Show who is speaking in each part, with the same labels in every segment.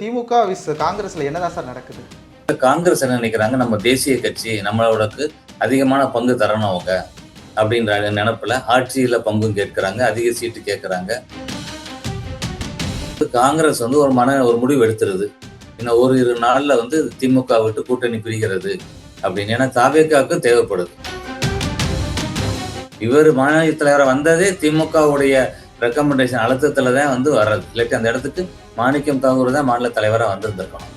Speaker 1: திமுக விஸ் காங்கிரஸ்ல என்னதான் சார் நடக்குது?
Speaker 2: காங்கிரஸ் என்ன நினைக்கிறாங்க, நம்ம தேசிய கட்சி நம்மளோடக்கு அதிகமான பங்கு தரணும் அவங்க அப்படின்ற நினைப்புல ஆட்சியில பங்கும் கேட்கிறாங்க, அதிக சீட்டு கேட்கிறாங்க. காங்கிரஸ் ஒரு முடிவு எடுத்துருது, இன்னும் ஒரு நாள்ல திமுக விட்டு கூட்டணி பிரிகிறது அப்படின்னு. ஏன்னா தாவேகாவுக்கு தேவைப்படுது. இவர் மாநில தலைவராக வந்ததே திமுகவுடைய ரெக்கமெண்டேஷன் அழுத்தத்துல தான் வர்றது. இல்லாட்டி அந்த இடத்துக்கு மாணிக்கம் தாகூர் தான் மாநில தலைவராக வந்திருந்திருக்கணும்.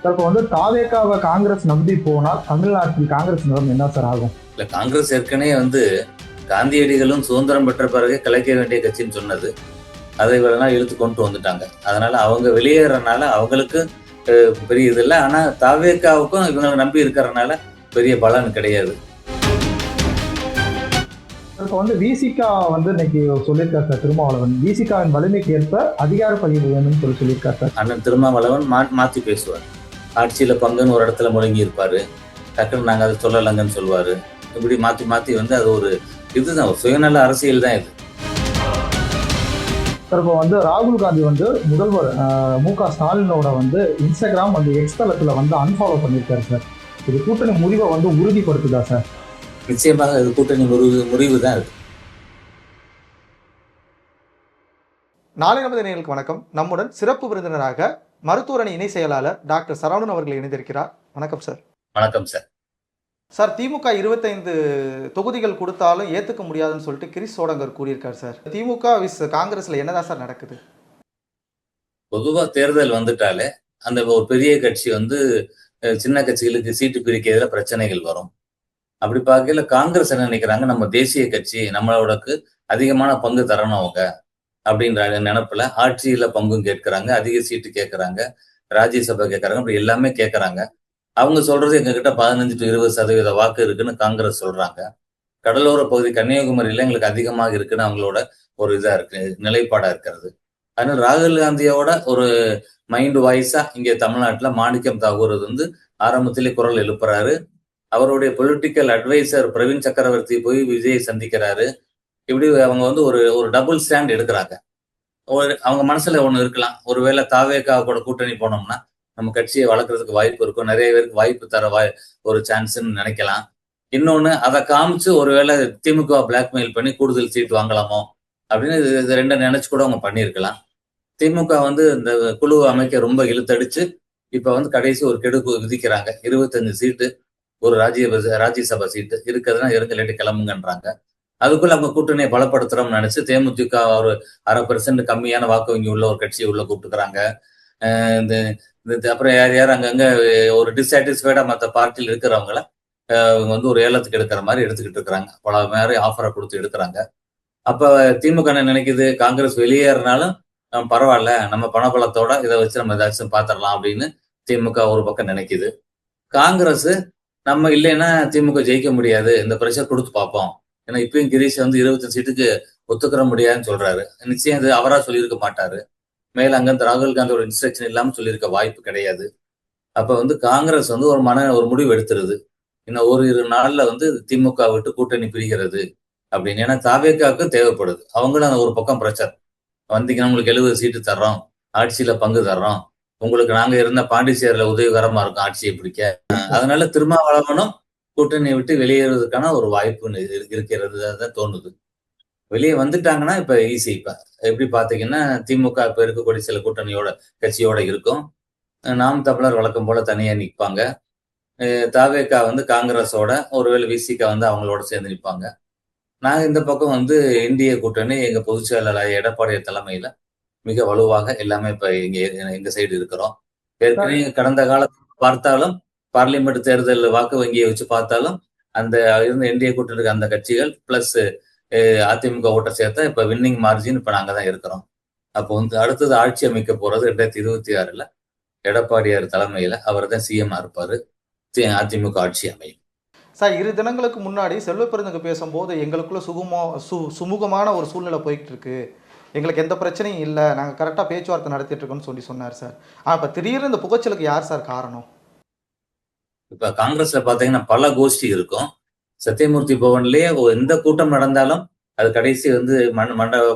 Speaker 3: இப்போ தாவேகாவை காங்கிரஸ் நம்பி போனால் தமிழ்நாட்டில் காங்கிரஸ் நிலம் என்ன சார் ஆகும்?
Speaker 2: இல்ல, காங்கிரஸ் ஏற்கனவே காந்தியடிகளும் சுதந்திரம் பெற்ற பிறகு கலைக்க வேண்டிய கட்சின்னு சொன்னது, அதை இவரெல்லாம் இழுத்து கொண்டு வந்துட்டாங்க. அதனால அவங்க வெளியேறனால அவங்களுக்கு பெரிய இது இல்லை. ஆனா தாவேகாவுக்கும் இவங்களை நம்பி இருக்கிறதுனால பெரிய பலன் கிடையாது.
Speaker 3: இப்போ விசிகா இன்னைக்கு சொல்லியிருக்காரு சார் திருமாவளவன், விசிகாவின் வலிமைக்கு ஏற்ப அதிகார பகிர்வு வேணும்னு சொல்லியிருக்காரு சார்.
Speaker 2: அண்ணன் திருமாவளவன் மாத்தி பேசுவார். ஆட்சியில பங்குன்னு ஒரு இடத்துல முழங்கி இருப்பாரு, டக்குன்னு நாங்க அதை சொல்லலங்கன்னு சொல்லுவாரு. இப்படி மாத்தி அது ஒரு இதுதான், ஒரு சுயநல அரசியல் தான் இது.
Speaker 3: சார் இப்போ ராகுல் காந்தி முதல்வர் மு.க. ஸ்டாலினோட இன்ஸ்டாகிராம் எக்ஸ் தளத்துல அன்ஃபாலோ பண்ணியிருக்காரு சார். இது கூட்டணி முறிவை உறுதிப்படுத்துதா சார்?
Speaker 2: நிச்சயமாக இது கூட்டணி முறிவு தான் இருக்கு.
Speaker 1: நாளை நமது நேயர்களுக்கு வணக்கம். நம்முடன் சிறப்பு விருந்தினராக மருத்துவரணி இணை செயலாளர் டாக்டர் சரவணன் அவர்கள் இணைந்திருக்கிறார். வணக்கம் சார்.
Speaker 2: வணக்கம் சார்.
Speaker 1: சார், திமுக 25 தொகுதிகள் கொடுத்தாலும் ஏத்துக்க முடியாதுன்னு சொல்லிட்டு கிரிஸ் சோடங்கர் கூறியிருக்காரு சார். திமுக விஸ் காங்கிரஸ்ல என்னதான் சார் நடக்குது?
Speaker 2: பொதுவா தேர்தல் வந்துட்டாலே அந்த ஒரு பெரிய கட்சி சின்ன கட்சிகளுக்கு சீட்டு பிரிக்கிறதுல பிரச்சனைகள் வரும். அப்படி பார்க்கல காங்கிரஸ் என்ன நினைக்கிறாங்க, நம்ம தேசிய கட்சி நம்மளோடக்கு அதிகமான பங்கு தரணும் அவங்க அப்படின்ற நினைப்புல ஆட்சியில பங்கும் கேட்கிறாங்க, அதிக சீட்டு கேட்கிறாங்க, ராஜ்யசபா கேட்கறாங்க, அப்படி எல்லாமே கேட்கறாங்க. அவங்க சொல்றது எங்ககிட்ட 15 to 20% வாக்கு இருக்குன்னு காங்கிரஸ் சொல்றாங்க. கடலோர பகுதி கன்னியாகுமரியில எங்களுக்கு அதிகமாக இருக்குன்னு அவங்களோட ஒரு இதா இருக்கு, நிலைப்பாடா இருக்கிறது. அதனால ராகுல் காந்தியோட ஒரு மைண்ட் வாய்ஸா இங்க தமிழ்நாட்டுல மாணிக்கம் தாகூர் ஆரம்பத்திலே குரல் எழுப்புறாரு. அவருடைய பொலிட்டிக்கல் அட்வைசர் பிரவீன் சக்கரவர்த்தி போய் விஜயை சந்திக்கிறாரு. இப்படி அவங்க ஒரு டபுள் ஸ்டாண்ட் எடுக்கிறாங்க. அவங்க மனசுல ஒண்ணு இருக்கலாம், ஒருவேளை தாவேகா கூட கூட்டணி போனோம்னா நம்ம கட்சியை வளர்க்கறதுக்கு வாய்ப்பு இருக்கும், நிறைய பேருக்கு வாய்ப்பு தர ஒரு சான்ஸ்ன்னு நினைக்கலாம். இன்னொன்னு, அதை காமிச்சு ஒருவேளை திமுக பிளாக்மெயில் பண்ணி கூடுதல் சீட் வாங்கலாமோ அப்படின்னு இது ரெண்டும் நினைச்சு கூட அவங்க பண்ணியிருக்கலாம். திமுக இந்த குழு அமைக்க ரொம்ப இழுத்தடிச்சு இப்ப கடைசி ஒரு கெடுப்பு விதிக்கிறாங்க. 25 சீட்டு, ஒரு ராஜ்யசபா சீட்டு இருக்கிறதுனா இறங்கலேட்டு கிளம்புங்கன்றாங்க. அதுக்குள்ள அவங்க கூட்டணியை பலப்படுத்துறோம்னு நினைச்சு தேமுதிக ஒரு 1/2% கம்மியான வாக்கு வங்கி உள்ள ஒரு கட்சியை உள்ள கூப்பிட்டுக்கிறாங்க. அப்புறம் யார் அங்கங்க ஒரு டிசாட்டிஸ்ஃபைடா மற்ற பார்ட்டியில் இருக்கிறவங்கள ஒரு ஏலத்துக்கு எடுக்கிற மாதிரி எடுத்துக்கிட்டு இருக்கிறாங்க. பல மாதிரி ஆஃபரை கொடுத்து எடுக்கிறாங்க. அப்ப திமுக என்ன நினைக்குது, காங்கிரஸ் வெளியேறினாலும் பரவாயில்ல, நம்ம பணபலத்தோட இதை வச்சு நம்ம ஏதாச்சும் பாத்திரலாம் அப்படின்னு திமுக ஒரு பக்கம் நினைக்குது. காங்கிரஸ் நம்ம இல்லைன்னா திமுக ஜெயிக்க முடியாது, இந்த பிரஷர் கொடுத்து பார்ப்போம். ஏன்னா இப்பயும் கிரீஷ் 25 சீட்டுக்கு ஒத்துக்கிற முடியாதுன்னு சொல்றாரு. நிச்சயம் இது அவரா சொல்லியிருக்க மாட்டாரு, மேல அங்க ராகுல் காந்தியோட இன்ஸ்ட்ரக்ஷன் இல்லாம சொல்லியிருக்க வாய்ப்பு கிடையாது. அப்ப காங்கிரஸ் ஒரு முடிவு எடுத்துருது, இன்னும் ஒரு நாள்ல திமுக விட்டு கூட்டணி பிரிகிறது அப்படின்னு. ஏன்னா தாவேகாவுக்கு தேவைப்படுது. அவங்களும் ஒரு பக்கம் பிரச்சனை, வந்தீங்கன்னா உங்களுக்கு 70 சீட்டு தர்றோம், ஆட்சியில பங்கு தர்றோம், உங்களுக்கு நாங்க இருந்த பாண்டிச்சேரியில உதவிகரமா இருக்கும் ஆட்சியை பிடிக்க. அதனால திருமாவளவனும் கூட்டணியை விட்டு வெளியேறதுக்கான ஒரு வாய்ப்பு இருக்கிறது தான் தோணுது. வெளியே வந்துட்டாங்கன்னா இப்ப ஈஸி. இப்ப எப்படி பாத்தீங்கன்னா திமுக இப்ப இருக்கக்கூடிய சில கூட்டணியோட கட்சியோட இருக்கும். நாம் தமிழர் வழக்கம் போல தனியா நிற்பாங்க. தாவேகா காங்கிரஸோட, ஒருவேளை விசிகா அவங்களோட சேர்ந்து நிற்பாங்க. நாங்க இந்த பக்கம் இந்திய கூட்டணி எங்க பொதுச் செயலாளர் எடப்பாடி தலைமையில மிக வலுவாக எல்லாமே இப்ப எங்க சைடு இருக்கிறோம். ஏற்கனவே கடந்த காலத்தில் பார்த்தாலும் பார்லிமெண்ட் தேர்தல் வாக்கு வங்கியை வச்சு பார்த்தாலும் அந்த இருந்த என்டிஏ கூட்டணிக்கு அந்த கட்சிகள் பிளஸ் அதிமுக ஓட்ட சேர்த்தா இப்ப வின்னிங் மார்ஜின் இப்ப நாங்க தான் இருக்கிறோம். அப்போ அடுத்தது ஆட்சி அமைக்க போறது 2026 எடப்பாடியார் தலைமையில அவர் தான் சிஎம் இருப்பாரு. அதிமுக ஆட்சி அமையும்.
Speaker 1: சார், 2 தினங்களுக்கு முன்னாடி செல்வ பெருந்தங்க பேசும்போது எங்களுக்குள்ள சுமூகமான ஒரு சூழ்நிலை போய்கிட்டு இருக்கு, எங்களுக்கு எந்த பிரச்சனையும் இல்லை, நாங்கள் கரெக்டாக பேச்சுவார்த்தை நடத்திட்டு இருக்கோம்னு சொன்னார் சார். ஆனால் இப்போ திடீர்னு இந்த புகைச்சலுக்கு யார் சார் காரணம்?
Speaker 2: இப்ப காங்கிரஸ்ல பாத்தீங்கன்னா பல கோஷ்டி இருக்கும். சத்தியமூர்த்தி பவன்லயே எந்த கூட்டம் நடந்தாலும் அது கடைசி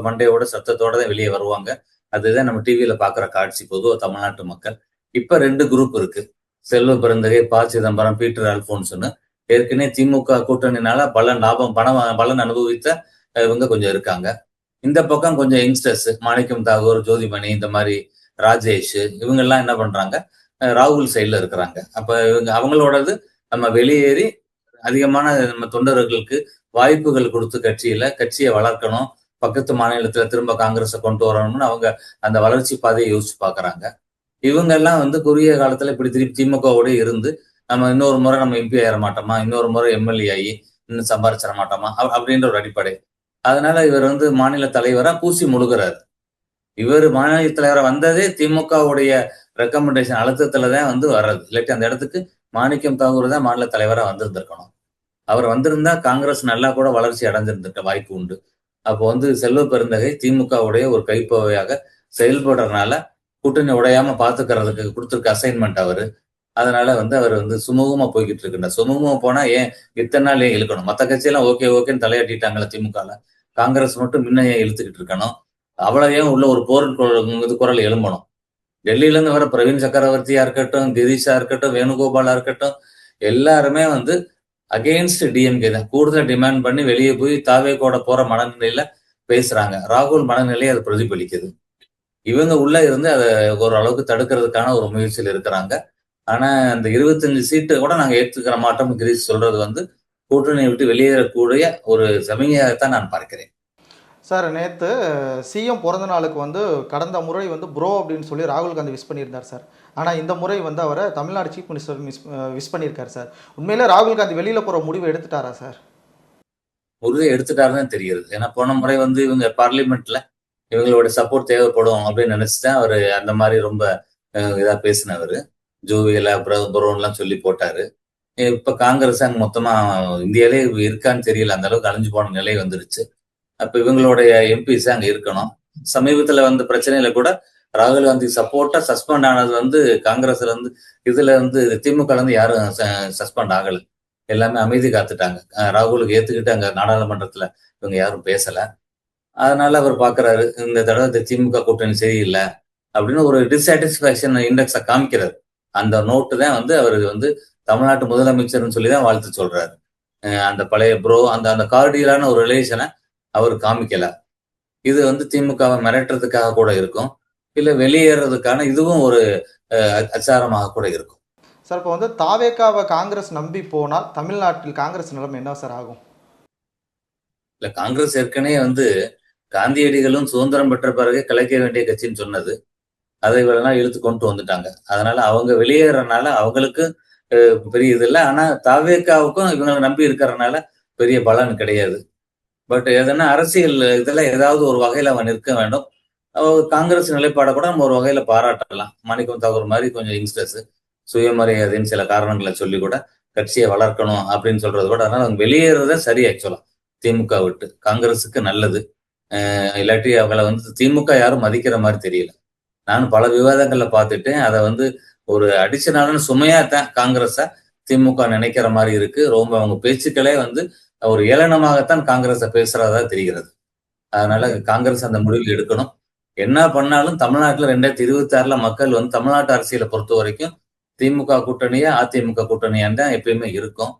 Speaker 2: மண்டையோட சத்தத்தோட தான் வெளியே வருவாங்க. அதுதான் நம்ம டிவியில பாக்குற காட்சி பொதுவா தமிழ்நாட்டு மக்கள். இப்ப 2 குரூப் இருக்கு. செல்வ பெருந்தகை, ப. சிதம்பரம், பீட்டர் அல்போன்ஸ்ன்னு ஏற்கனவே திமுக கூட்டணினால பலன் அனுபவித்த இவங்க கொஞ்சம் இருக்காங்க. இந்த பக்கம் கொஞ்சம் யங்ஸ்டர்ஸ் மாணிக்கம் தாகூர், ஜோதிமணி, இந்த மாதிரி ராஜேஷ், இவங்க எல்லாம் என்ன பண்றாங்க, ராகுல் சைட்ல இருக்கிறாங்க. அப்ப இவங்க அவங்களோடது நம்ம வெளியேறி அதிகமான நம்ம தொண்டர்களுக்கு வாய்ப்புகள் கொடுத்து கட்சியை வளர்க்கணும், பக்கத்து மாநிலத்துல திரும்ப காங்கிரஸை கொண்டு வரணும்னு அவங்க அந்த வளர்ச்சி பாதையை யோசிச்சு பாக்குறாங்க. இவங்க எல்லாம் குறுகிய காலத்துல இப்படி திருப்பி திமுகவோட இருந்து நம்ம இன்னொரு முறை நம்ம எம்பி ஆயிட மாட்டோமா, இன்னொரு முறை எம்எல்ஏ ஆகி இன்னும் சம்பாரிச்சிட மாட்டோமா அப்படின்ற ஒரு அடிப்படை. அதனால இவர் மாநில தலைவரா பூசி முழுகிறாரு. இவர் மாநில தலைவரா வந்ததே திமுகவுடைய ரெக்கமெண்டேஷன் அழுத்தத்துலதான் வர்றது. இல்லாட்டி அந்த இடத்துக்கு மாணிக்கம் தாகூர் தான் மாநில தலைவரா வந்திருந்திருக்கணும். அவர் வந்திருந்தா காங்கிரஸ் நல்லா கூட வளர்ச்சி அடைஞ்சிருந்திருக்க வாய்ப்பு உண்டு. அப்போ செல்வ பெருந்தகை திமுகவுடைய ஒரு கைப்பவையாக செயல்படுறதுனால கூட்டணி உடையாம பாத்துக்கிறதுக்கு கொடுத்திருக்க அசைன்மெண்ட் அவரு. அதனால அவர் சுமூகமா போய்கிட்டு இருக்கு. சுமூகமா போனா ஏன் இத்தனை நாள் ஏன் இழுக்கணும்? மத்த கட்சியெல்லாம் ஓகேன்னு தலையாட்டிட்டாங்கல்ல திமுகல. காங்கிரஸ் மட்டும் முன்ன ஏன் இழுத்துக்கிட்டு இருக்கணும்? அவ்வளவு ஏன் உள்ள ஒரு போர் குரல் எழும்பணும்? டெல்லியில இருந்து வர பிரவீன் சக்கரவர்த்தியா இருக்கட்டும், கிரீஷா இருக்கட்டும், வேணுகோபாலா இருக்கட்டும், எல்லாருமே அகெயின்ஸ்ட் டிஎம்கே தான். கூடுதல் டிமாண்ட் பண்ணி வெளியே போய் தாவேகோட போற மனநிலையில பேசுறாங்க. ராகுல் மனநிலையை அது பிரதிபலிக்குது. இவங்க உள்ள இருந்து அதை ஓரளவுக்கு தடுக்கிறதுக்கான ஒரு முயற்சியில் இருக்கிறாங்க. ஆனா அந்த 25 சீட்டு கூட நாங்க ஏற்றுக்கிற மாட்டோம் கிரீஷ் சொல்றது கூட்டணியை விட்டு வெளியேறக்கூடிய ஒரு சமிகையாகத்தான் நான் பார்க்கிறேன்.
Speaker 1: சார், நேற்று சிஎம் பிறந்த நாளுக்கு கடந்த முறை ப்ரோ அப்படின்னு சொல்லி ராகுல் காந்தி விஷ் பண்ணியிருந்தார் சார். ஆனால் இந்த முறை அவரை தமிழ்நாடு சீஃப் மினிஸ்டர் விஷ் பண்ணியிருக்காரு சார். உண்மையிலே ராகுல் காந்தி வெளியில் போகிற முடிவை எடுத்துட்டாரா சார்?
Speaker 2: முடிவை எடுத்துட்டாருன்னு தெரியுது. ஏன்னா போன முறை இவங்க பார்லிமெண்ட்ல இவங்களோட சப்போர்ட் தேவைப்படும் அப்படின்னு நினைச்சுதான் அவர் அந்த மாதிரி ரொம்ப இதா பேசினவர். ஜோவியலா புரோன்லாம் சொல்லி போட்டாரு. இப்ப காங்கிரஸ் அங்க மொத்தமா இந்தியாவிலே இருக்கான்னு தெரியல, அந்த அளவுக்கு அழிஞ்சு போன நிலை வந்துருச்சு. அப்ப இவங்களுடைய எம்பிஸ் அங்க இருக்கணும். சமீபத்துல பிரச்சனையில கூட ராகுல் காந்தி சப்போர்ட்டா சஸ்பெண்ட் ஆனது காங்கிரஸ்ல இதுல திமுக யாரும் சஸ்பெண்ட் ஆகல. எல்லாமே அமைதி காத்துட்டாங்க. ராகுலுக்கு ஏத்துக்கிட்டு அங்க நாடாளுமன்றத்துல இவங்க யாரும் பேசல. அதனால அவர் பாக்குறாரு இந்த தடவை இந்த திமுக கூட்டணி சரியில்லை அப்படின்னு ஒரு டிசாட்டிஸ்பாக்சன் இண்டெக்ஸை காமிக்கிறாரு. அந்த நோட்டு தான் அவர் தமிழ்நாட்டு முதலமைச்சர்னு சொல்லிதான் வாழ்த்து சொல்றாரு. அந்த பழைய ப்ரோ அந்த கார்டியலான ஒரு ரிலேஷனை அவர் காமிக்கல. இது திமுகவை மிரட்டுறதுக்காக கூட இருக்கும், இல்ல வெளியேறதுக்கான இதுவும் ஒரு அச்சாரமாக கூட இருக்கும்.
Speaker 1: சார், இப்போ தாவேகாவை காங்கிரஸ் நம்பி போனால் தமிழ்நாட்டில் காங்கிரஸ் நிலைமை என்ன சார் ஆகும்?
Speaker 2: இல்ல, காங்கிரஸ் ஏற்கனவே காந்தியடிகளும் சுதந்திரம் பெற்ற பிறகு கலைக்க வேண்டிய கட்சின்னு சொன்னது. அதை இவரெல்லாம் இழுத்து கொண்டு வந்துட்டாங்க. அதனால அவங்க வெளியேறனால அவங்களுக்கு பெரிய இது இல்லை. ஆனா தாவேகாவுக்கும் இவங்களை நம்பி இருக்கிறதுனால பெரிய பலன் கிடையாது. பட் எதனா அரசியல் இதுல ஏதாவது ஒரு வகையில அவன் நிற்க வேண்டும். காங்கிரஸ் நிலைப்பாடை கூட நம்ம ஒரு வகையில பாராட்டலாம். மாணிக்கம் தாகூர் மாதிரி கொஞ்சம் யங்ஸ்டர்ஸ் சுயமரியாதைன்னு சில காரணங்களை சொல்லி கூட கட்சியை வளர்க்கணும் அப்படின்னு சொல்றது கூட. அதனால அவங்க வெளியேறத சரி. ஆக்சுவலா திமுக விட்டு காங்கிரஸுக்கு நல்லது. இல்லாட்டி அவங்களை திமுக யாரும் மதிக்கிற மாதிரி தெரியல. நான் பல விவாதங்கள்ல பார்த்துட்டேன். அதை ஒரு அடிஷனலான சுமையாத்தான் காங்கிரஸ திமுக நினைக்கிற மாதிரி இருக்கு. ரொம்ப அவங்க பேச்சுக்களே ஒரு ஏளனமாகத்தான் காங்கிரஸை பேசுறதா தெரிகிறது. அதனால காங்கிரஸ் அந்த முடிவு எடுக்கணும். என்ன பண்ணாலும் தமிழ்நாட்டுல 2026 மக்கள் தமிழ்நாட்டு அரசியலை பொறுத்த வரைக்கும் திமுக கூட்டணியா அதிமுக கூட்டணியான் தான் எப்பயுமே இருக்கும்.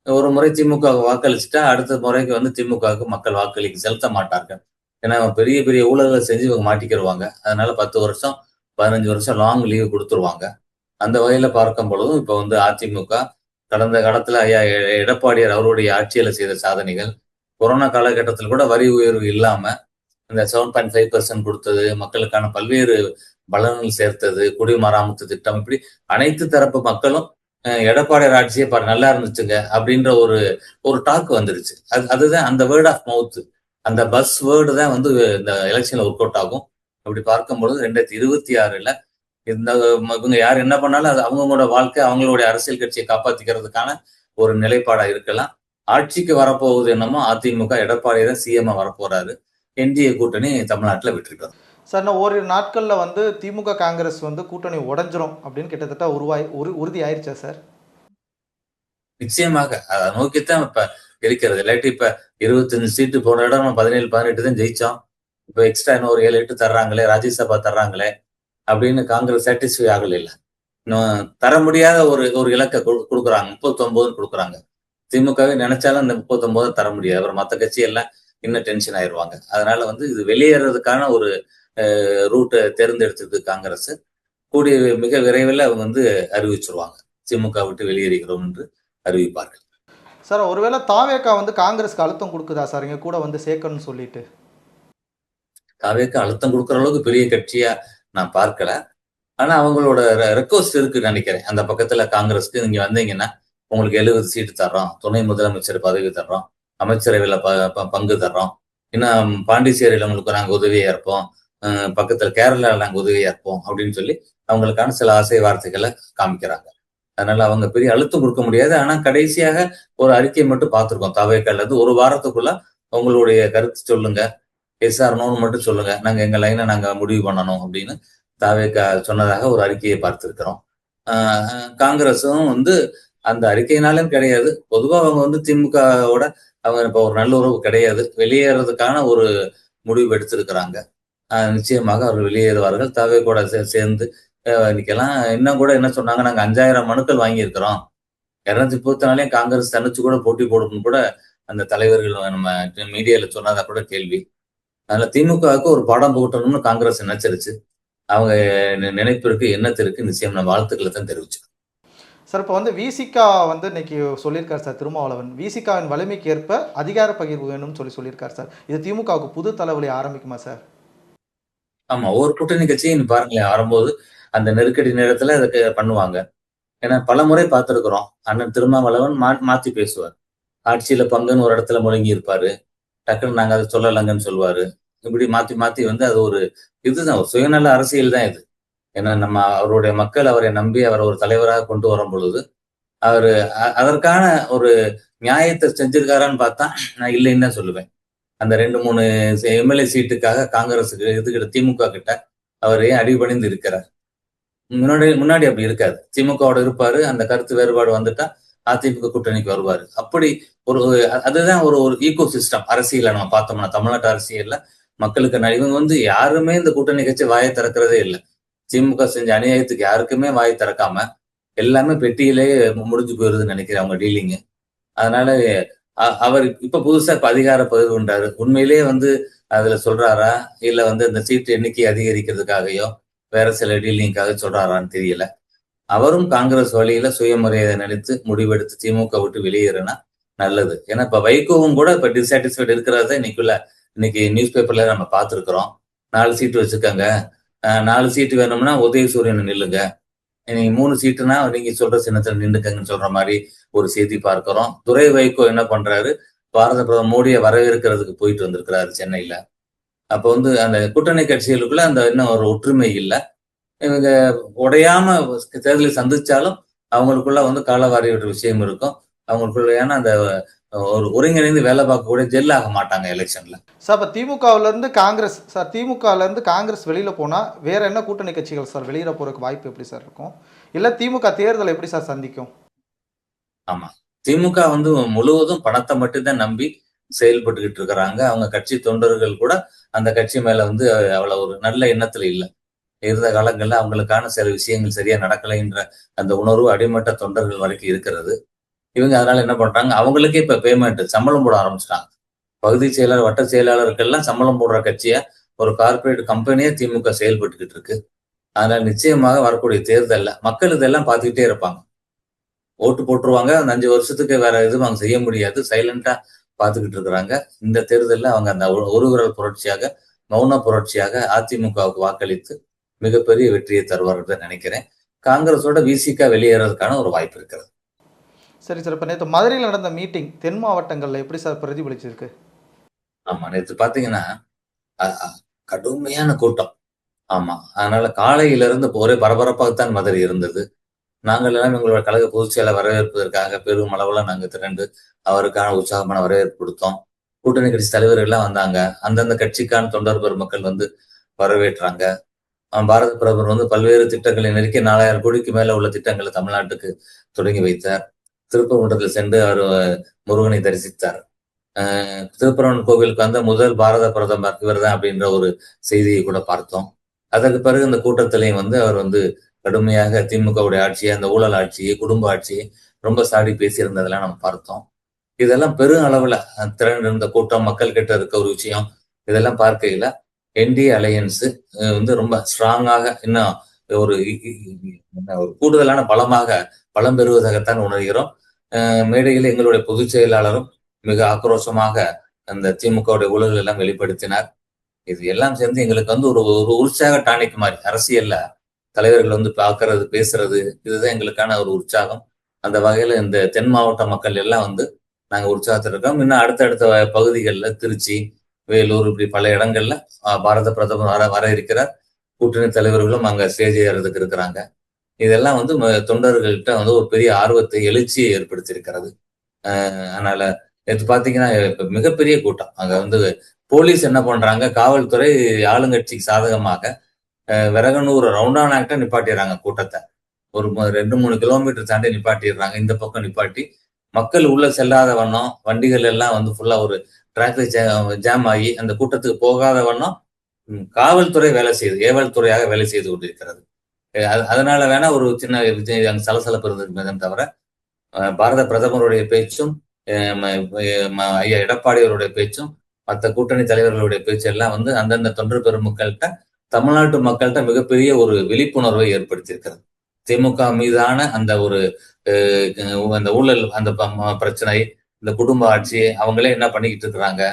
Speaker 2: ஒரு முறை திமுக வாக்களிச்சுட்டா அடுத்த முறைக்கு திமுகவுக்கு மக்கள் வாக்களிக்க செலுத்த மாட்டார்கள். ஏன்னா பெரிய பெரிய ஊழல்களை செஞ்சு இவங்க மாட்டிக்கிடுவாங்க. அதனால 10 வருஷம் 15 வருஷம் லாங் லீவ் கொடுத்துருவாங்க. அந்த வகையில பார்க்கும் பொழுதும் இப்ப அதிமுக கடந்த காலத்துல ஐயா எடப்பாடியார் அவருடைய ஆட்சியில செய்த சாதனைகள், கொரோனா காலகட்டத்தில் கூட வரி உயர்வு இல்லாம இந்த 7.5% கொடுத்தது, மக்களுக்கான பல்வேறு பலன்கள் சேர்த்தது, குடிமராமத்து திட்டம், இப்படி அனைத்து தரப்பு மக்களும் எடப்பாடியார் ஆட்சியே நல்லா இருந்துச்சுங்க அப்படின்ற ஒரு டாக் வந்துருச்சு. அதுதான் அந்த வேர்ட் ஆஃப் மவுத், அந்த பஸ் வேர்டு தான் இந்த எலெக்ஷன்ல ஒர்க் அவுட் ஆகும். அப்படி பார்க்கும்பொழுது 2026 இந்த இவங்க யார் என்ன பண்ணாலும் அது அவங்களோட வாழ்க்கை, அவங்களுடைய அரசியல் கட்சியை காப்பாத்திக்கிறதுக்கான ஒரு நிலைப்பாடா இருக்கலாம். ஆட்சிக்கு வரப்போகுது என்னமோ அதிமுக எடப்பாடி தான் சிஎம் வரப்போறாரு. என்டிஏ கூட்டணி தமிழ்நாட்டில் விட்டுருக்காரு.
Speaker 1: சார், இன்னும் ஓரிரு நாட்களில் திமுக காங்கிரஸ் கூட்டணி உடைஞ்சிரும் அப்படின்னு கிட்டத்தட்ட உறுதி ஆயிடுச்சா சார்?
Speaker 2: நிச்சயமாக அதை நோக்கித்தான் இப்ப இருக்கிறது. இல்லாட்டி இப்ப 25 சீட்டு போன இடம் 17, 18 தான் ஜெயிச்சோம். இப்போ எக்ஸ்ட்ரா இன்னும் ஒரு 7 8 தர்றாங்களே, ராஜ்யசபா தர்றாங்களே அப்படின்னு காங்கிரஸ் சாட்டிஸ்ஃபை ஆகல. இன்னும் தர முடியாத ஒரு ஒரு இலக்க கொடுக்குறாங்க, 39 கொடுக்குறாங்க. திமுகவே நினைச்சாலும் இந்த 39 தர முடியாது. அப்புறம் மற்ற கட்சி எல்லாம் இன்னும் டென்ஷன் ஆயிருவாங்க. அதனால வந்து இது வெளியேறதுக்கான ஒரு ரூட்டை தேர்ந்தெடுத்தது காங்கிரஸ். கூடிய மிக விரைவில் அவங்க வந்து அறிவிச்சிருவாங்க, திமுக விட்டு வெளியேறுகிறோம் என்று அறிவிப்பார்கள்.
Speaker 1: சார் ஒருவேளை தாவேகா வந்து காங்கிரஸ்க்கு அழுத்தம் கொடுக்குதா சார் இங்க கூட வந்து சேர்க்கணும்னு சொல்லிட்டு?
Speaker 2: தாவேக்கு அழுத்தம் கொடுக்குற அளவுக்கு பெரிய கட்சியா நான் பார்க்கல. ஆனா அவங்களோட ரெக்வஸ்ட் இருக்குன்னு நினைக்கிறேன். அந்த பக்கத்துல காங்கிரஸ்க்கு நீங்க வந்தீங்கன்னா உங்களுக்கு 70 சீட்டு தர்றோம், துணை முதலமைச்சர் பதவி தர்றோம், அமைச்சரவையில பங்கு தர்றோம், இன்னும் பாண்டிச்சேரியில உங்களுக்கு நாங்க உதவியா இருப்போம், பக்கத்துல கேரளால நாங்க உதவியா இருப்போம் அப்படின்னு சொல்லி அவங்களுக்கான சில ஆசை வார்த்தைகளை காமிக்கிறாங்க. அதனால அவங்க பெரிய அழுத்தம் கொடுக்க முடியாது. ஆனா கடைசியாக ஒரு அறிக்கையை மட்டும் பார்த்திருக்கோம். தாவேக்கால இருந்து ஒரு வாரத்துக்குள்ள உங்களுடைய கருத்து சொல்லுங்க, எஸ் ஆர் நோன்னு மட்டும் சொல்லுங்க, நாங்க எங்க லைனை நாங்க முடிவு பண்ணணும் அப்படின்னு தாவேக்கா சொன்னதாக ஒரு அறிக்கையை பார்த்திருக்கிறோம். காங்கிரஸும் வந்து அந்த அறிக்கையினாலும் கிடையாது, பொதுவா அவங்க வந்து திமுகவோட அவங்க இப்ப ஒரு நல்ல உறவு கிடையாது, வெளியேறதுக்கான ஒரு முடிவு எடுத்திருக்கிறாங்க. நிச்சயமாக அவர்கள் வெளியேறுவார்கள். தாவேக்கோட சேர்ந்து இன்னைக்கெல்லாம் இன்னும் கூட என்ன சொன்னாங்க, நாங்க 5000 மனுக்கள் வாங்கியிருக்கிறோம், 234 காங்கிரஸ் தனிச்சு கூட போட்டி போடணும்னு கூட அந்த தலைவர்கள் நம்ம மீடியால சொன்னதா கூட கேள்வி. அதனால திமுகவுக்கு ஒரு பாடம் புகட்டணும்னு காங்கிரஸ் நினைச்சிருச்சு. அவங்க நினைப்பிற்கு எண்ணத்திற்கு நிச்சயம் நம்ம வாழ்த்துக்களை தான் தெரிவிச்சு.
Speaker 1: சார் இப்போ வந்து விசிகா வந்து இன்னைக்கு சொல்லியிருக்காரு சார் திருமாவளவன், விசிகாவின் வலிமைக்கு ஏற்ப அதிகார பகிர்வு வேணும்னு சொல்லியிருக்காரு சார். இது திமுகவுக்கு புது தலைவலி ஆரம்பிக்குமா சார்?
Speaker 2: ஆமா, ஒவ்வொரு கூட்டணி கட்சியும் பாருங்களேன், வரும்போது அந்த நெருக்கடி நேரத்துல அதுக்கு பண்ணுவாங்க. ஏன்னா பல முறை பார்த்திருக்கிறோம், அண்ணன் திருமாவளவன் மாத்தி பேசுவார். ஆட்சியில பங்குன்னு ஒரு இடத்துல முழங்கி இருப்பாரு, டக்குன்னு நாங்க அதை சொல்லலைங்கன்னு சொல்லுவாரு. இப்படி மாத்தி மாத்தி வந்து அது ஒரு இதுதான், ஒரு சுயநல அரசியல் தான் இது. ஏன்னா நம்ம அவருடைய மக்கள் அவரை நம்பி அவரை ஒரு தலைவராக கொண்டு வரும் பொழுது அவரு அதற்கான ஒரு நியாயத்தை செஞ்சிருக்காரான்னு பார்த்தா நான் இல்லைன்னு தான் சொல்லுவேன். அந்த 2 3 எம்எல்ஏ சீட்டுக்காக காங்கிரஸுக்கு இதுகிட்ட திமுக கிட்ட அவர் ஏன் அடிபணிந்து இருக்கிறார்? முன்னாடி அப்படி இருக்காது. திமுகவோட இருப்பாரு, அந்த கருத்து வேறுபாடு வந்துட்டா அதிமுக கூட்டணிக்கு வருவாரு. அப்படி ஒரு அதுதான் ஒரு ஒரு ஈகோ சிஸ்டம் அரசியல நம்ம பார்த்தோம்னா, தமிழ்நாட்டு அரசியல்ல மக்களுக்கு இவங்க வந்து யாருமே இந்த கூட்டணி கட்சி வாயை திறக்கிறதே இல்லை. திமுக செஞ்ச அநியாயத்துக்கு யாருக்குமே வாய் திறக்காம எல்லாமே பெட்டியிலே முடிஞ்சு போயிருதுன்னு நினைக்கிறேன் அவங்க டீலிங்கு. அதனால அவர் இப்ப புதுசா இப்ப அதிகார பகிர்வுன்றாரு. உண்மையிலேயே வந்து அதுல சொல்றாரா, இல்ல வந்து இந்த சீட்டு எண்ணிக்கை அதிகரிக்கிறதுக்காகயோ வேற சில டீலிங்காக சொல்றாரான்னு தெரியல. அவரும் காங்கிரஸ் வழியில சுயமரியாதை நினைத்து முடிவெடுத்து திமுக விட்டு வெளியேறினா நல்லது. ஏன்னா இப்ப வைகோவும் கூட இப்ப டிசாட்டிஸ்ஃபைட் இருக்கிறத இன்னைக்கு நியூஸ் பேப்பர்ல நம்ம பார்த்திருக்கிறோம். 4 சீட்டு வச்சுக்கோங்க, 4 சீட்டு வேணும்னா உதயசூரியன் நில்லுங்க, நீங்க 3 சீட்டுனா நீங்க சொல்ற சின்னத்துல நின்றுக்கங்கன்னு சொல்ற மாதிரி ஒரு செய்தி பார்க்கிறோம். துரை வைகோ என்ன பண்றாரு, பாரத பிரதமர் மோடியை வரவேற்கிறதுக்கு போயிட்டு வந்திருக்கிறாரு சென்னையில. அப்ப வந்து அந்த கூட்டணி கட்சிகளுக்குள்ள அந்த இன்னும் ஒரு ஒற்றுமை இல்லை. இவங்க உடையாம தேர்தலை சந்திச்சாலும் அவங்களுக்குள்ள வந்து காலவாரி ஒரு விஷயம் இருக்கும். அவங்களுக்குள்ள ஏன்னா அந்த ஒரு ஒருங்கிணைந்து வேலை பார்க்கக்கூடிய ஜெல் ஆக மாட்டாங்க எலெக்ஷன்ல.
Speaker 1: சார் இப்போ திமுகல இருந்து காங்கிரஸ் வெளியில போனா வேற என்ன கூட்டணி கட்சிகள் சார் வெளியில போறதுக்கு வாய்ப்பு எப்படி சார் இருக்கும்? இல்ல திமுக தேர்தலை எப்படி சார் சந்திக்கும்?
Speaker 2: ஆமா, திமுக வந்து முழுவதும் பணத்தை மட்டும்தான் நம்பி செயல்பட்டுக்கிட்டு இருக்கிறாங்க. அவங்க கட்சி தொண்டர்கள் கூட அந்த கட்சி மேல வந்து அவ்வளவு ஒரு நல்ல எண்ணத்துல இல்லை. இருந்த காலங்கள்ல அவங்களுக்கான சில விஷயங்கள் சரியா நடக்கலைன்ற அந்த உணர்வு அடிமட்ட தொண்டர்கள் வரைக்கும் இருக்கிறது. இவங்க அதனால என்ன பண்றாங்க, அவங்களுக்கே இப்ப பேமெண்ட் சம்பளம் போட ஆரம்பிச்சிட்டாங்க. பகுதி செயலாளர் வட்ட செயலாளருக்கெல்லாம் சம்பளம் போடுற கட்சியா ஒரு கார்பரேட் கம்பெனியா திமுக செயல்பட்டுக்கிட்டு இருக்கு. அதனால நிச்சயமாக வரக்கூடிய தேர்தல்ல மக்கள் இதெல்லாம் பார்த்துக்கிட்டே இருப்பாங்க. ஓட்டு போட்டுருவாங்க, அந்த 5 வருஷத்துக்கு வேற எதுவும் அவங்க செய்ய முடியாது, சைலண்டா பார்த்துக்கிட்டு இருக்கிறாங்க. இந்த தேர்தலில் அவங்க அந்த ஒரு விரல் புரட்சியாக, மௌன புரட்சியாக அதிமுகவுக்கு வாக்களித்து மிகப்பெரிய வெற்றியை தருவார்கள் நினைக்கிறேன். காங்கிரஸோட விசிகா வெளியேறதுக்கான ஒரு வாய்ப்பு இருக்கிறது.
Speaker 1: சரி சார், இப்போ நேற்று மதுரையில் நடந்த மீட்டிங் தென் மாவட்டங்களில் எப்படி சார் பிரதிபலிச்சிருக்கு?
Speaker 2: ஆமா, நேற்று பாத்தீங்கன்னா கடுமையான கூட்டம். ஆமா, அதனால காலையில இருந்து ஒரே பரபரப்பாகத்தான் மதுரை இருந்தது. நாங்கள் எல்லாம் எங்களோட கழக பொதுச் செயலர் வரவேற்பதற்காக பெரும் அளவுல நாங்க திரண்டு அவருக்கான உற்சாகமான வரவேற்பு கொடுத்தோம். கூட்டணி கட்சி தலைவர்கள் எல்லாம் வந்தாங்க. அந்தந்த கட்சிக்கான தொண்டர் பெருமக்கள் வந்து வரவேற்றாங்க. பாரத பிரதமர் வந்து பல்வேறு திட்டங்களை நெருக்கி 4000 கோடிக்கு மேல உள்ள திட்டங்களை தமிழ்நாட்டுக்கு தொடங்கி வைத்தார். திருப்பரங்குன்றத்தில் சென்று அவர் முருகனை தரிசித்தார். திருப்பரவன் கோவிலுக்கு வந்த முதல் பாரத பிரதமர் இவர் தான் அப்படின்ற ஒரு செய்தியை கூட பார்த்தோம். அதற்கு பிறகு இந்த கூட்டத்திலையும் வந்து அவர் வந்து கடுமையாக திமுகவுடைய ஆட்சியை, அந்த ஊழல் ஆட்சியை, குடும்ப ஆட்சியை ரொம்ப சாடி பேசியிருந்ததெல்லாம் நம்ம பார்த்தோம். இதெல்லாம் பெரும் அளவுல திரண்டிருந்த கூட்டம், மக்கள் கிட்ட இருக்க ஒரு விஷயம், இதெல்லாம் பார்க்கையில என்டிஏ அலையன்ஸ் வந்து ரொம்ப ஸ்ட்ராங்காக இன்னும் ஒரு என்ன ஒரு கூடுதலான பலம் பெறுவதாகத்தான் உணர்கிறோம். மேடையில் எங்களுடைய பொதுச் செயலாளரும் மிக ஆக்ரோஷமாக அந்த திமுகவுடைய ஊழல் எல்லாம் வெளிப்படுத்தினார். இது எல்லாம் சேர்ந்து எங்களுக்கு வந்து ஒரு ஒரு உற்சாக டானிக் மாதிரி அரசியல்ல தலைவர்கள் வந்து பார்க்கறது, பேசுறது, இதுதான் எங்களுக்கான ஒரு உற்சாகம். அந்த வகையில இந்த தென் மாவட்ட மக்கள் எல்லாம் வந்து நாங்க உற்சாகத்தில் இருக்கோம். இன்னும் அடுத்தடுத்த பகுதிகளில் திருச்சி, வேலூர் இப்படி பல இடங்கள்ல பாரத பிரதமர் வர இருக்கிறார். கூட்டணி தலைவர்களும் அங்க ஸ்டேஜ் ஏறதுக்கு இருக்கிறாங்க. இதெல்லாம் வந்து தொண்டர்கள்கிட்ட வந்து ஒரு பெரிய ஆர்வத்தை, எழுச்சியை ஏற்படுத்தியிருக்கிறது. அதனால நேற்று பாத்தீங்கன்னா மிகப்பெரிய கூட்டம். அங்க வந்து போலீஸ் என்ன பண்றாங்க, காவல்துறை ஆளுங்கட்சிக்கு சாதகமாக விரகனூர் ரவுண்டான் ஆக்டா நிப்பாட்டிடுறாங்க கூட்டத்தை. ஒரு 2-3 கிலோமீட்டர் தாண்டி நிப்பாட்டிடுறாங்க. இந்த பக்கம் நிப்பாட்டி மக்கள் உள்ள செல்லாத வண்ணம் வண்டிகள் எல்லாம் வந்து ஃபுல்லா ஒரு டிராபிக் ஜாம் ஆகி அந்த கூட்டத்துக்கு போகாத வண்ணம் காவல்துறை வேலை செய்து, ஏவல் துறையாக வேலை செய்து கொண்டிருக்கிறது. அதனால வேணா ஒரு சின்ன அங்க சலசலப்பு இருந்திருக்குமே தவிர பாரத பிரதமருடைய பேச்சும் ஐயா எடப்பாடி அவருடைய பேச்சும் மற்ற கூட்டணி தலைவர்களுடைய பேச்சு எல்லாம் வந்து அந்தந்த தொண்டர் பெருமக்கள்கிட்ட, தமிழ்நாட்டு மக்கள்கிட்ட மிகப்பெரிய ஒரு விழிப்புணர்வை ஏற்படுத்தியிருக்கிறது. திமுக மீதான அந்த ஒரு அந்த ஊழல், அந்த பிரச்சனை, இந்த குடும்ப ஆட்சி, அவங்களே என்ன பண்ணிக்கிட்டு இருக்கிறாங்க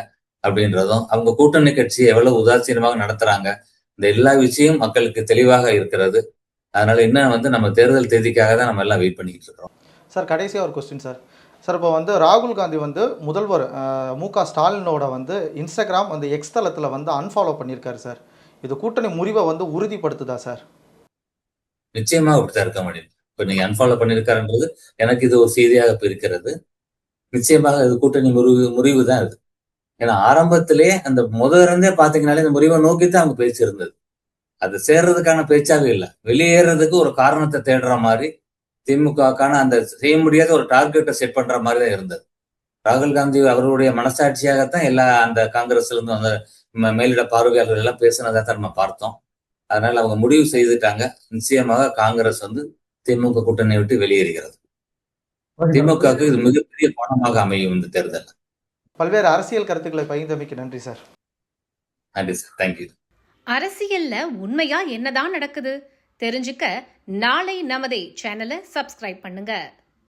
Speaker 2: அப்படின்றதும், அவங்க கூட்டணி கட்சியை எவ்வளவு உதாசீனமாக நடத்துறாங்க, இந்த எல்லா விஷயம் மக்களுக்கு தெளிவாக இருக்கிறது. அதனால இன்னும் வந்து நம்ம தேர்தல் தேதிக்காக தான் நம்ம எல்லாம் வெயிட் பண்ணிக்கிட்டு இருக்கிறோம்.
Speaker 1: சார் கடைசியாக ஒரு கொஸ்டின் சார். சார் இப்போ வந்து ராகுல் காந்தி வந்து முதல்வர் மு.க. ஸ்டாலினோட வந்து இன்ஸ்டாகிராம் அந்த எக்ஸ் தளத்தில் வந்து அன்ஃபாலோ பண்ணியிருக்காரு சார். இது கூட்டணி முறிவை வந்து உறுதிப்படுத்துதா சார்?
Speaker 2: நிச்சயமா அப்படித்தான் இருக்க முடியும். இப்ப நீங்க அன்ஃபாலோ பண்ணிருக்காருன்றது எனக்கு இது ஒரு செய்தியாக இப்ப இருக்கிறது. நிச்சயமாக இது கூட்டணி முறிவு தான் இது. ஏன்னா ஆரம்பத்திலே அந்த இருந்தே பாத்தீங்கன்னாலே இந்த முறிவை நோக்கித்தான் அவங்க பேச்சு இருந்தது. அது சேர்றதுக்கான பேச்சாவே இல்லை. வெளியேறதுக்கு ஒரு காரணத்தை தேடுற மாதிரி திமுகக்கான அந்த செய்ய முடியாத ஒரு டார்கெட்டை செட் பண்ற மாதிரி தான் இருந்தது. ராகுல் காந்தி அவர்களுடைய மனசாட்சியாகத்தான் எல்லா அந்த காங்கிரஸ்ல இருந்து அந்த மேலிட பார்வையாளர்கள் எல்லாம் பேசினதான் நம்ம பார்த்தோம். அதனால அவங்க முடிவு செய்துட்டாங்க. நிச்சயமாக காங்கிரஸ் வந்து திமுக கூட்டணியை விட்டு வெளியேறுகிறது. திமுகவுக்கு இது மிகப்பெரிய பாடமாக அமையும் இந்த தேர்தல்.
Speaker 1: பல்வேறு அரசியல் கருத்துக்களை பகிர்ந்தமைக்கு நன்றி சார்.
Speaker 2: நன்றி சார். தேங்க்யூ.
Speaker 4: அரசியல்ல உண்மையா என்னதான் நடக்குது தெரிஞ்சுக்க நாளை நமதே சேனலை சப்ஸ்கிரைப் பண்ணுங்க.